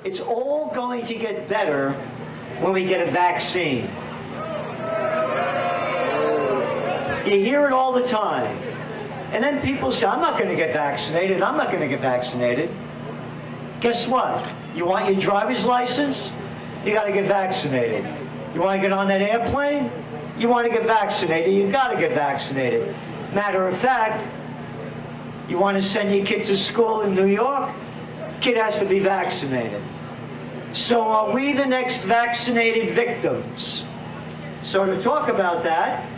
It's all going to get better when we get a vaccine. You hear it all the time. And then people say, I'm not going to get vaccinated. I'm not going to get vaccinated. Guess what? You want your driver's license? You got to get vaccinated. You want to get on that airplane? You want to get vaccinated? You got to get vaccinated. Matter of fact, you want to send your kid to school in New York? Kid has to be vaccinated. So are we the next vaccinated victims? So to talk about that,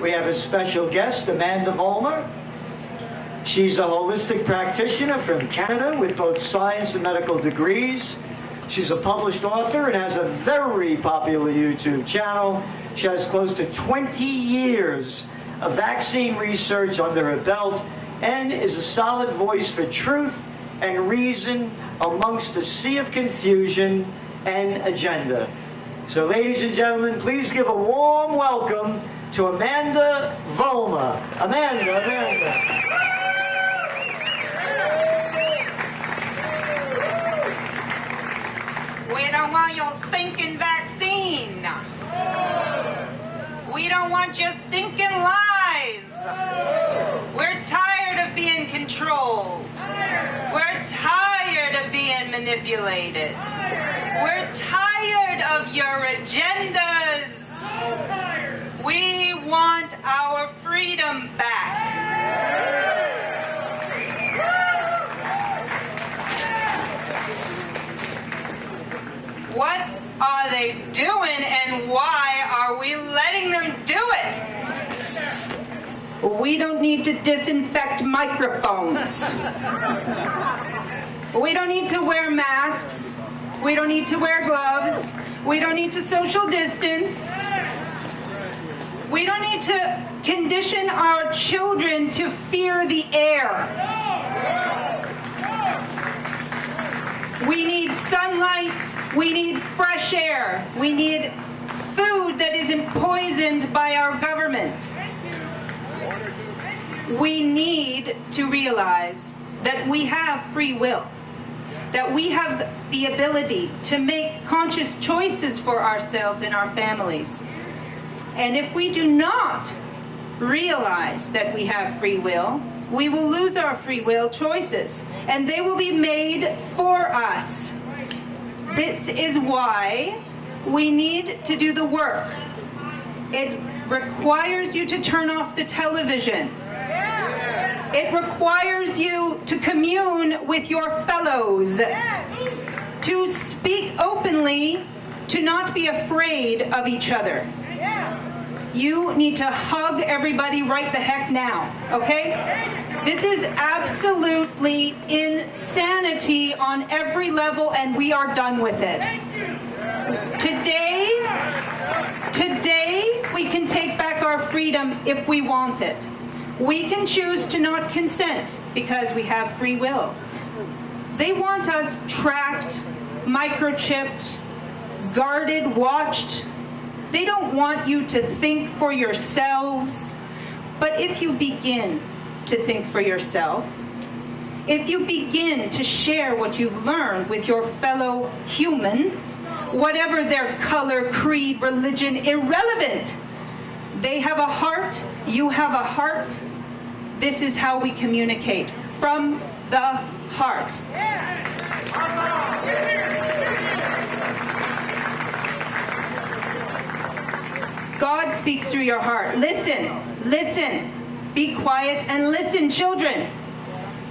we have a special guest, Amandha Vollmer. She's a holistic practitioner from Canada with both science and medical degrees. She's a published author and has a very popular YouTube channel. She has close to 20 years of vaccine research under her belt and is a solid voice for truth and reason amongst a sea of confusion and agenda. So ladies and gentlemen, please give a warm welcome to Amandha Vollmer. Amandha. We don't want your stinking vaccine. We don't want your stinking lies. We're tired of being controlled. We're tired of being manipulated. We're tired of your agendas. We want our freedom back. What are they doing and why are we letting them do it? We don't need to disinfect microphones. We don't need to wear masks. We don't need to wear gloves. We don't need to social distance. We don't need to condition our children to fear the air. We need sunlight. We need fresh air. We need food that isn't poisoned by our government. We need to realize that we have free will, that we have the ability to make conscious choices for ourselves and our families. And if we do not realize that we have free will, we will lose our free will choices, and they will be made for us. This is why we need to do the work. It requires you to turn off the television. It requires you to commune with your fellows, to speak openly, to not be afraid of each other. You need to hug everybody right the heck now, okay? This is absolutely insanity on every level, and we are done with it. Today, we can take back our freedom if we want it. We can choose to not consent because we have free will. They want us tracked, microchipped, guarded, watched. They don't want you to think for yourselves. But if you begin to think for yourself, if you begin to share what you've learned with your fellow human, whatever their color, creed, religion, irrelevant, they have a heart, you have a heart. This is how we communicate, from the heart. God speaks through your heart. Listen, listen. Be quiet and listen, children.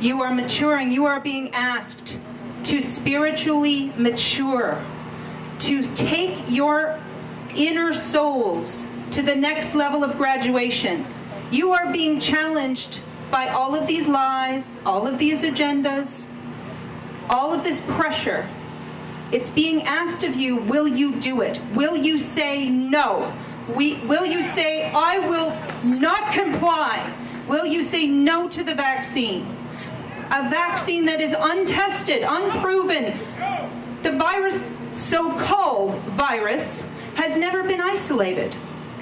You are maturing. You are being asked to spiritually mature, to take your inner souls to the next level of graduation. You are being challenged by all of these lies, all of these agendas, all of this pressure. It's being asked of you, will you do it? Will you say no? Will you say, I will not comply? Will you say no to the vaccine? A vaccine that is untested, unproven. The virus, so-called virus, has never been isolated.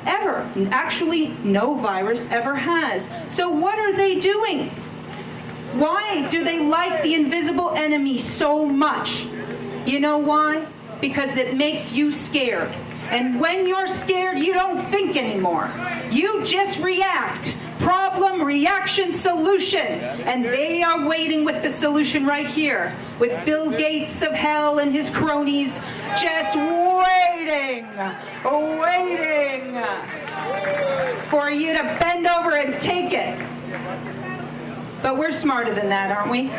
Ever. Actually, no virus ever has. So what are they doing? Why do they like the invisible enemy so much? You know why? Because it makes you scared. And when you're scared, you don't think anymore. You just react. Problem, reaction, solution. And they are waiting with the solution right here. With Bill Gates of hell and his cronies just waiting for you to bend over and take it. But we're smarter than that, aren't we?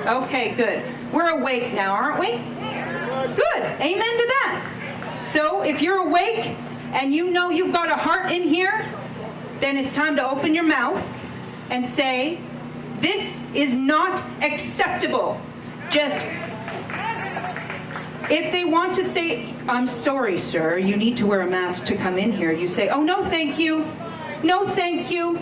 Okay, good. We're awake now, aren't we? Good. Amen to that. So if you're awake and you know you've got a heart in here, then it's time to open your mouth and say, this is not acceptable. Just, if they want to say, I'm sorry, sir, you need to wear a mask to come in here, you say, oh, no, thank you. No, thank you.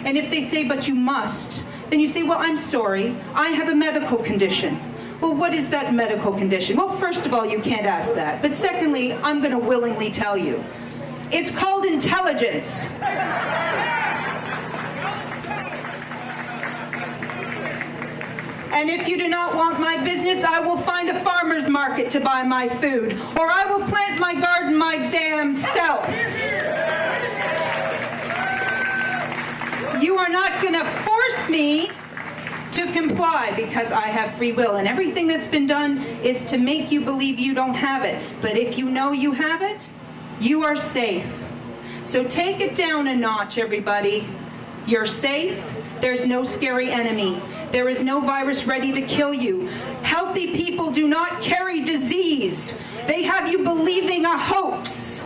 And if they say, but you must, then you say, well, I'm sorry, I have a medical condition. Well, what is that medical condition? Well, first of all, you can't ask that. But secondly, I'm going to willingly tell you. It's called intelligence. And if you do not want my business, I will find a farmer's market to buy my food. Or I will plant my garden my damn self. You are not going to force me to comply because I have free will. And everything that's been done is to make you believe you don't have it. But if you know you have it, you are safe. So take it down a notch, everybody. You're safe. There's no scary enemy. There is no virus ready to kill you. Healthy people do not carry disease. They have you believing a hoax.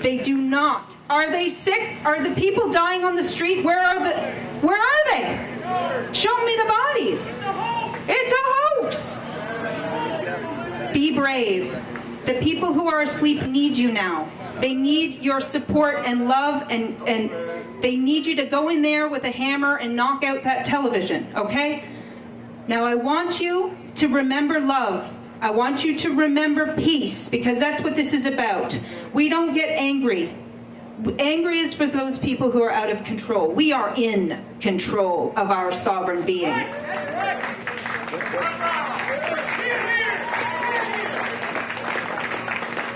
They do not. Are they sick? Are the people dying on the street? Where are they? Show me the bodies. It's a hoax. Be brave. The people who are asleep need you now. They need your support and love, and they need you to go in there with a hammer and knock out that television, okay? Now I want you to remember love. I want you to remember peace, because that's what this is about. We don't get angry. Angry is for those people who are out of control. We are in control of our sovereign being.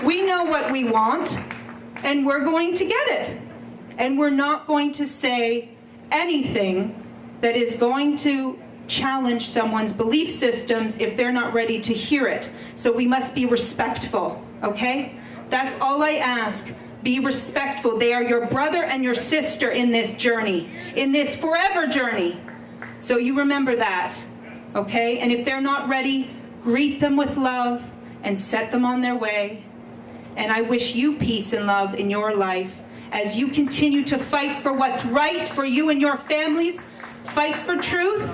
We know what we want, and we're going to get it. And we're not going to say anything that is going to challenge someone's belief systems if they're not ready to hear it. So we must be respectful, okay? That's all I ask. Be respectful. They are your brother and your sister in this journey, in this forever journey. So you remember that, okay? And if they're not ready, greet them with love and set them on their way. And I wish you peace and love in your life as you continue to fight for what's right for you and your families. Fight for truth,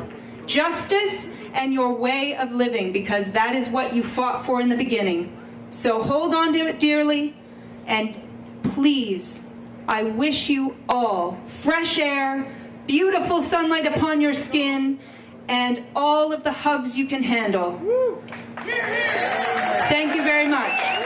justice, and your way of living, because that is what you fought for in the beginning. So hold on to it dearly, and please, I wish you all fresh air, beautiful sunlight upon your skin, and all of the hugs you can handle. Thank you very much.